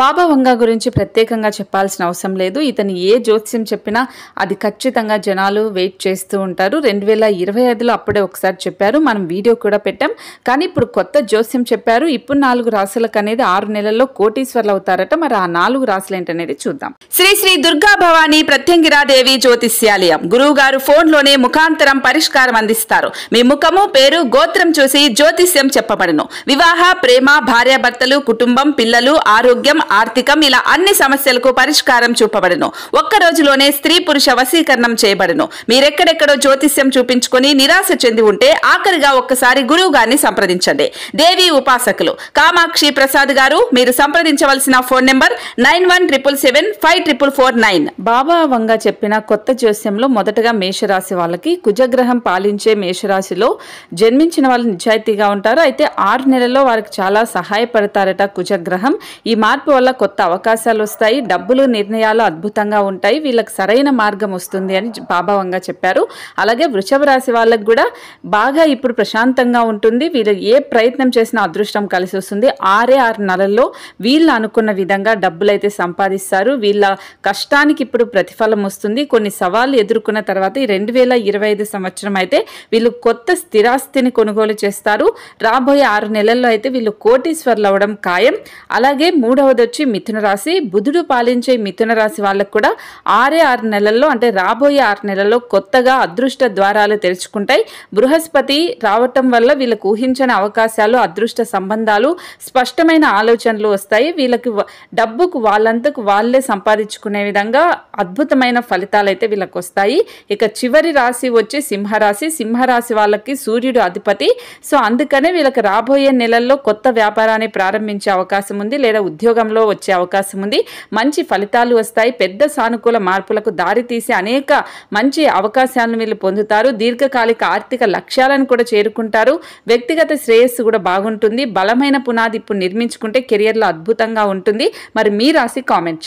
బాబా వంగా గురించి ప్రత్యేకంగా చెప్పాల్సిన అవసరం లేదు. ఇతను ఏ జ్యోతిష్యం చెప్పినా అది ఖచ్చితంగా జనాలు వెయిట్ చేస్తూ ఉంటారు. 2025లో అప్పుడే ఒకసారి చెప్పారు, మనం వీడియో కూడా పెట్టాం. కానీ ఇప్పుడు కొత్త జ్యోతిష్యం చెప్పారు. ఇప్పుడు 4 రాశులకు అనేది 6 నెలల్లో కోటీశ్వర్లు అవుతారట. మరి ఆ 4 రాశులు ఏంటనేది చూద్దాం. శ్రీ శ్రీ దుర్గా భవానీ ప్రత్యంగిరాదేవి జ్యోతిష్యాలయం గురువు గారు ఫోన్లోనే ముఖాంతరం పరిష్కారం అందిస్తారు. మీ ముఖము, పేరు, గోత్రం చూసి జ్యోతిష్యం చెప్పబడును. వివాహ, ప్రేమ, భార్యాభర్తలు, కుటుంబం, పిల్లలు, ఆరోగ్యం, ఆర్థికం ఇలా అన్ని సమస్యలకు పరిష్కారం చూపబడును. ఒక్క రోజులోనే స్త్రీ పురుష వశీకరణం చేయబడును. మీరెక్కడెక్కడో జ్యోతిష్యం చూపించుకొని నిరాశ చెంది ఉంటే ఆఖరిగా ఒక్కసారి గురువు గారిని సంప్రదించండి. దేవి ఉపాసకులు కామాక్షి ప్రసాద్ గారు. మీరు సంప్రదించవలసిన ఫోన్ నెంబర్ 9177754449. బాబా వంగా చెప్పిన కొత్త జ్యోతిష్యంలో మొదటగా మేషరాశి వాళ్ళకి కుజగ్రహం పాలించే మేషరాశిలో జన్మించిన వాళ్ళు నిజాయితీగా ఉంటారు. అయితే 6 నెలల్లో వారికి చాలా సహాయపడతారట కుజగ్రహం. ఈ మార్పు వల్ల కొత్త అవకాశాలు వస్తాయి. డబ్బులు, నిర్ణయాలు అద్భుతంగా ఉంటాయి. వీళ్ళకి సరైన మార్గం వస్తుంది అని బాబా వంగా చెప్పారు. అలాగే వృషభ రాశి వాళ్ళకి కూడా బాగా ఇప్పుడు ప్రశాంతంగా ఉంటుంది. వీళ్ళు ఏ ప్రయత్నం చేసినా అదృష్టం కలిసి వస్తుంది. 6 నెలల్లో వీళ్ళు అనుకున్న విధంగా డబ్బులు అయితే సంపాదిస్తారు. వీళ్ళ కష్టానికి ఇప్పుడు ప్రతిఫలం వస్తుంది. కొన్ని సవాళ్లు ఎదుర్కొన్న తర్వాత ఈ 2025 సంవత్సరం అయితే వీళ్ళు కొత్త స్థిరాస్తిని కొనుగోలు చేస్తారు. రాబోయే 6 నెలల్లో అయితే వీళ్ళు కోటీశ్వర్లు అవడం ఖాయం. అలాగే 3వది వచ్చి మిథున రాశి. బుధుడు పాలించే మిథున రాశి వాళ్ళకు కూడా 6 నెలల్లో అంటే రాబోయే 6 నెలల్లో కొత్తగా అదృష్ట ద్వారాలు తెరుచుకుంటాయి. బృహస్పతి రావటం వల్ల వీళ్ళకు ఊహించని అవకాశాలు, అదృష్ట సంబంధాలు, స్పష్టమైన ఆలోచనలు వస్తాయి. వీళ్ళకి డబ్బుకు వాళ్ళంతకు వాళ్ళే సంపాదించుకునే విధంగా అద్భుతమైన ఫలితాలు అయితే వీళ్ళకి వస్తాయి. ఇక చివరి రాశి వచ్చి సింహరాశి. సింహరాశి వాళ్ళకి సూర్యుడు అధిపతి. సో అందుకనే వీళ్ళకి రాబోయే నెలల్లో కొత్త వ్యాపారాన్ని ప్రారంభించే అవకాశం ఉంది, లేదా ఉద్యోగంలో వచ్చే అవకాశం ఉంది. మంచి ఫలితాలు వస్తాయి. పెద్ద సానుకూల మార్పులకు దారి తీసే అనేక మంచి అవకాశాలను వీళ్ళు పొందుతారు. దీర్ఘకాలిక ఆర్థిక లక్ష్యాలను కూడా చేరుకుంటారు. వ్యక్తిగత శ్రేయస్సు కూడా బాగుంటుంది. బలమైన పునాది ఇప్పుడు నిర్మించుకుంటే కెరియర్లో అద్భుతంగా ఉంటుంది. మరి మీ రాశి కామెంట్ చేయండి.